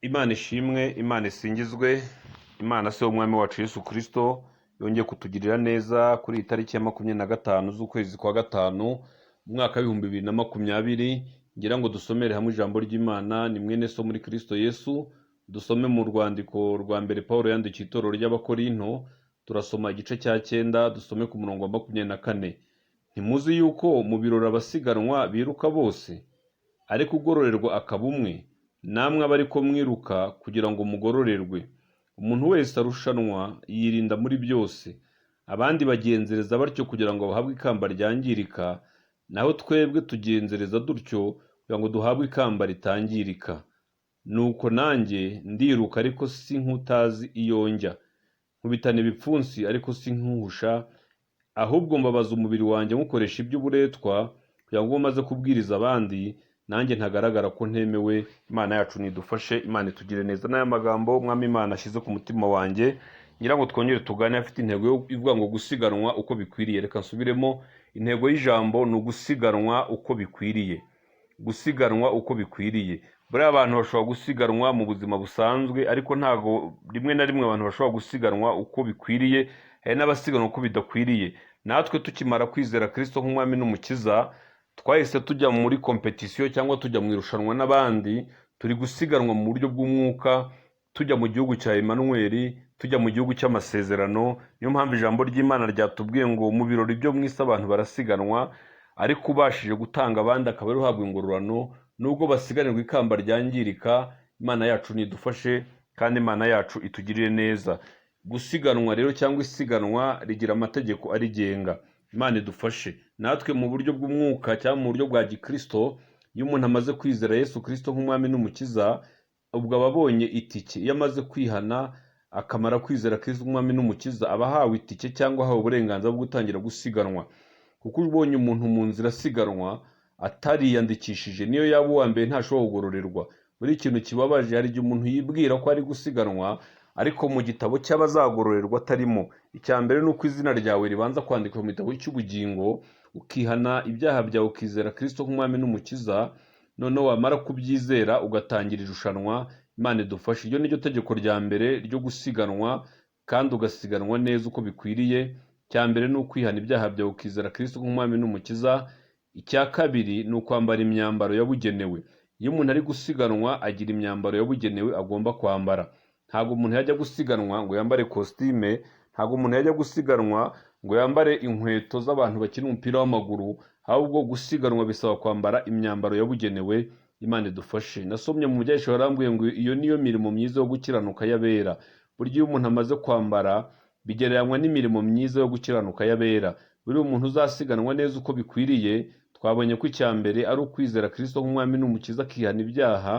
Imana ishimwe, Imana isingizwe, Imana se w'umwami wacu Yesu Kristo yongeye kutugirira neza kuri iyi tariki ya 25 z'ukwezi kwa gatanu umwaka w'ibihumbi 2020. Ngira ngo dusomere hamwe ijambo ry'Imana. Ni mwene so muri Kristo Yesu. Dusome mu rwandiko rwa mbere Paulo yandikiye itorero ry'Abakorinto. Turasoma igice cya 9, dusome ku murongo wa 24. Ntimuzi yuko mu birori abasiganwa biruka bose, ariko ugororerwa akaba umwe. Namwe aba ariko mwiruka kugira ngo mugororerwe. Umuntu wese arushanwa yirinda muri byose. Abandi bagenzereza batyo kugira ngo bahabwe ikamba ryangirika, naho twebwe tugenzereza dutyo kugira ngo duhabwe ikamba ritangirika. Nuko nanjye ndiruka, ariko si nk'utazi iyo njya. Nkubitana ibipfunsi, ariko si nkuhusha. Ahubwo mbabaza umubiri wanjye nkukoresha iby'uburetwa, kugira ngo maze kubwiriza abandi nanjye ntagaragara ko ntemewe. Imana yacu nidufashe, Imana itugire neza. N'aya magambo Mwami Imana ashyize ku mutima wanjye, ngira ngo twongere tugane, afite intego ivuga ngo gusiganwa uko bikwiriye. Reka nsubiremo, intego y'ijambo ni ugusiganwa uko bikwiriye. Gusiganwa uko bikwiriye. Buriya abantu bashobora gusiganwa mu buzima busanzwe, ariko ntago rimwe na rimwe abantu bashobora gusiganwa uko bikwiriye. Hari n'abasiganwa uko bidakwiriye. Natwe tukimara kwizera Kristo nk'umwami n'umukiza, twahise tujya muri competition cyangwa tujya mu irushanwa n'abandi. Turi gusiganwa mu buryo bw'umwuka, tujya mu gihugu cya Emmanuel, tujya mu gihugu cy'amasezerano. Niyo mpamvu ijambo ry'Imana ryatubwiye ngo mu birori byo mwisi abantu barasiganwa, ariko ubashije gutanga abandi akaba ari uhabwa ingororano, nubwo basiganirwa ikamba ryangirika. Imana yacu nidufashe kandi Imana yacu itugirire neza. Gusiganwa rero cyangwa isiganwa rigira amategeko arigenga. Imana idufashe. Natwe mu buryo bw'umwuka cyangwa mu buryo bwa gikristo, iyo umuntu amaze kwizera Yesu Kristo nk'umwami n'umukiza, ubwo ababonye itike. Iyo amaze kwihana akamara kwizera Kristo nk'umwami n'umukiza, aba ahawe itike cyangwa ahawe uburenganzira bwo gutangira gusiganwa. Kuko ubonye umuntu mu nzira asiganwa atariyandikishije, niyo yaba uwa mbere ntashobora kugororerwa. Buri ikintu kibabaje, hari igihe umuntu yibwira ko ari gusiganwa, ariko mu gitabo cy'abazagororerwa atarimo. Icya mbere ni uko izina ryawe ribanza kwandikwa mu gitabo cy'ubugingo, ukihana ibyaha byawe, ukizera Kristo nk'umwami n'umukiza, noneho wamara kubyizera ugatangira irushanwa. Imana idufashe. Iryo niryo tegeko rya mbere ryo gusiganwa, kandi ugasiganwa neza uko bikwiriye. Icya mbere ni ukwihana ibyaha byawe, ukizera Kristo nk'umwami n'umukiza. Icya kabiri ni ukwambara imyambaro yabugenewe. Iyo umuntu ari gusiganwa agira imyambaro yabugenewe agomba kwambara. Ntabwo umuntu yajya gusiganwa ngo yambare kositime, ntabwo umuntu yajya gusiganwa ngo yambare inkweto z'abantu bakina umupira w'amaguru. Ahubwo gusiganwa bisaba kwambara imyambaro yabugenewe. Imana idufashe. Nasomye mu byahishwe barambwiye ngo iyo niyo mirimo myiza yo gukiranuka y'abera. Burya iyo umuntu amaze kwambara bigereranywa n'imirimo myiza yo gukiranuka y'abera. Buri umuntu uzasiganwa neza uko bikwiriye, twabonye ko icya mbere ari ukwizera Kristo nk'umwami n'umukiza, akihana ibyaha.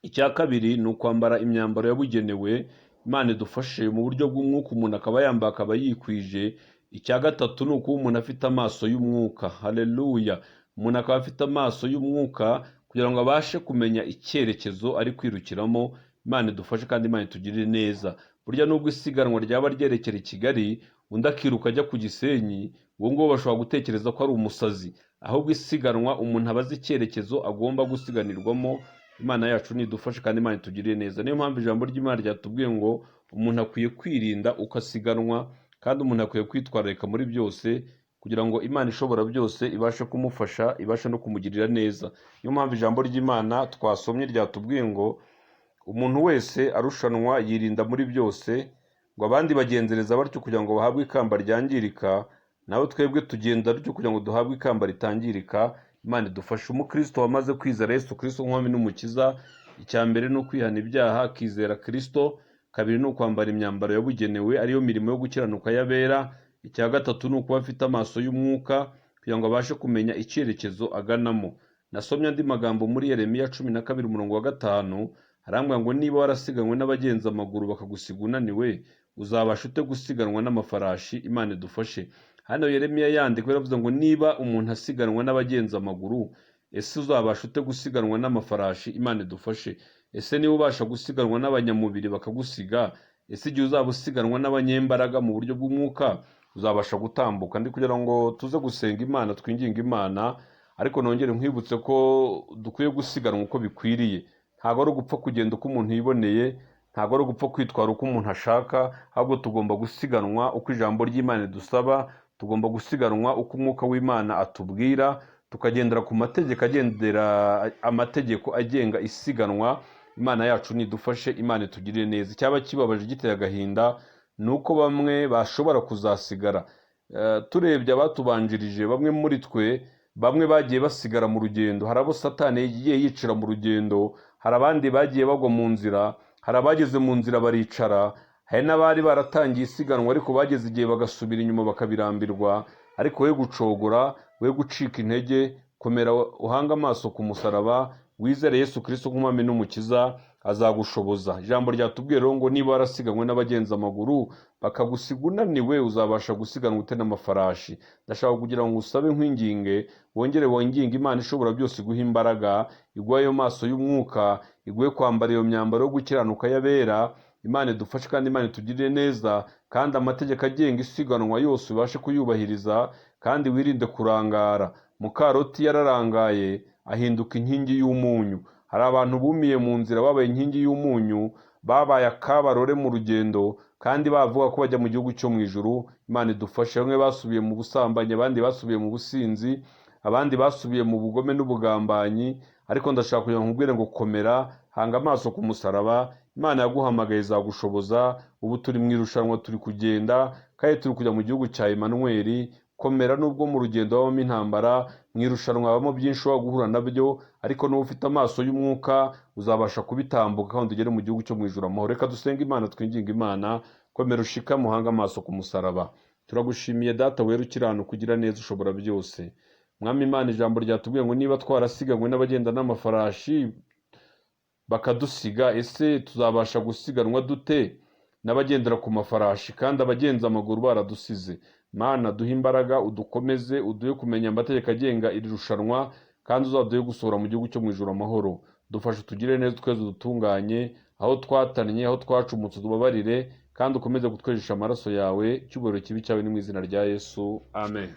Icya kabiri ni ukwambara imyambaro yabugenewe. Imana idufashe. Mu buryo bw'umwuka umuntu akaba yambaye, akaba yikwije. Icya gatatu ni ukuba umuntu afite amaso y'umwuka. Haleluya. Umuntu akaba afite amaso y'umwuka kugira ngo abashe kumenya icyerekezo ari kwirukiramo. Imana idufashe kandi Imana itugirire neza. Burya nubwo isiganwa ryaba ryerekera i Kigali, undi akiruka ajya ku Gisenyi, uwo nguwo bashobora gutekereza ko ari umusazi. Ahubwo isiganwa umuntu aba azi icyerekezo agomba gusiganirwamo. Imana yacu nidufashe kandi Imana itugirire neza. Niyo mpamvu ijambo ry'Imana ryatubwiye ngo umuntu akwiye kwirinda uko asiganwa, kandi umuntu akwiye kwitwararika muri byose, kugira ngo Imana ishobora byose ibashe kumufasha, ibashe no kumugirira neza. Niyo mpamvu ijambo ry'Imana twasomye ryatubwiye ngo umuntu wese arushanwa yirinda muri byose, ngo abandi bagenzereza batyo kugira ngo bahabwe ikamba ryangirika, nawe twebwe tugenda dutyo kugira ngo duhabwe ikamba ritangirika. Imana idufashe. Umukristo wamaze kwizera Yesu Kristo nk'umwami n'umukiza, icya mbere ni ukwihana ibyaha, akizera Kristo. Kabiri ni ukwambara imyambaro yabugenewe, ariyo mirimo yo gukiranuka y'abera. Icya gatatu ni ukuba afite amaso y'umwuka kugira ngo abashe kumenya icyerekezo aganamo. Nasomye andi magambo muri Yeremiya 12:5, harambwa ngo niba warasiganwe n'abagenza amaguru bakagusiga unaniwe, uzabasha ute gusiganwa n'amafarashi? Imana idufashe. Hano Yeremiya yandika yaravuze ngo niba umuntu asiganwa n'abagenza amaguru, ese uzabasha ute gusiganwa n'amafarashi? Imana idufashe. Ese niba ubasha gusiganwa n'abanyamubiri bakagusiga, ese igihe uzaba usiganwa n'abanyembaraga mu buryo bw'umwuka uzabasha gutambuka? Ndi kugira ngo tuze gusenga Imana, twinginga Imana, ariko nongere nkwibutse ko dukwiye gusiganwa uko bikwiriye. ntabwo ari ugupfa kugenda uko umuntu yiboneye, ntabwo ari ugupfa kwitwara uko umuntu ashaka, ahubwo tugomba gusiganwa uko ijambo ry'Imana ridusaba, tugomba gusiganwa uko umwuka w'Imana atubwira, tukagendera ku amategeko agenga isiganwa. Imana yacu nidufashe, Imana itugirire neza. Icyaba kibabaje giteye agahinda ni uko bamwe bashobora kuzasigara. Turebye abatubanjirije, bamwe muri twe, bamwe bagiye basigara mu rugendo. Hari abo Satani yagiye yicira mu rugendo, hari abandi bagiye bagwa mu nzira, hari abageze mu nzira baricara, hari n'abari baratangiye isiganwa ariko bageze igihe bagasubira inyuma bakabirambirwa. Ariko we gucogora, we gucika intege, komera uhanga amaso ku musaraba, wizere Yesu Kristo nk'umwami n'umukiza, azagushoboza. Ijambo ryatubwiye rero ngo niba warasiganwe n'abagenza amaguru bakagusiga unaniwe, uzabasha gusiganwa ute n'amafarashi? Ndashaka kugira ngo usabe nkwinginge, wongere winginge Imana ishobora byose guha imbaraga, iguhe ayo maso y'umwuka, iguhe kwambara iyo myambaro yo gukiranuka y'abera. Imana idufashe kandi Imana itugirire neza, kandi amategeko agenga isiganwa yose ubashe kuyubahiriza, kandi wirinde kurangara. Mukaroti yararangaye ahinduka inkingi y'umunyu. Hari abantu bumiye mu nzira babaye inkingi y'umunyu, babaye akabarore mu rugendo, kandi bavuga ko bajya mu gihugu cyo mu ijuru. Imana idufashe. Bamwe basubiye mu busambanyi, abandi basubiye mu businzi, abandi basubiye mu bugome n'ubugambanyi. Ariko ndashaka kugira ngo nkubwire ngo komera, hanga amaso ku musaraba. Imana yaguhamagaye izagushoboza. Ubu turi mu irushanwa, turi kugenda kandi turi kujya mu gihugu cya Emmanuel. Komera nubwo mu rugendo habamo intambara, mu irushanwa habamo byinshi ushobora guhura nabyo, ariko n'uba ufite amaso y'umwuka uzabasha kubitambuka kandi ugere mu gihugu cyo mu ijuru amahoro. Reka dusenge Imana, twinginge Imana. Komera ushikame, uhanga amaso ku musaraba. Turagushimiye Data wera ukiranuka, kugira neza, ushobora byose. Mwami Imana, ijambo ryatubwiye ngo niba twarasiganwe n'abagenda n'amafarashi bakadusiga, ese tuzabasha gusiganwa dute n'abagendera ku mafarashi kandi abagenza amaguru baradusize? Mana, duhe imbaraga, udukomeze, uduhe kumenya amategeko agenga iri rushanwa, kandi uzaduhe gusohora mu gihugu cyo mu ijuru amahoro. Dufashe tugire neza, tweze dutunganye, aho twatannye, aho twacumutse tubabarire, kandi ukomeze kutwejesha amaraso yawe. Icyubahiro kibi cyawe ni mu izina rya Yesu, amen.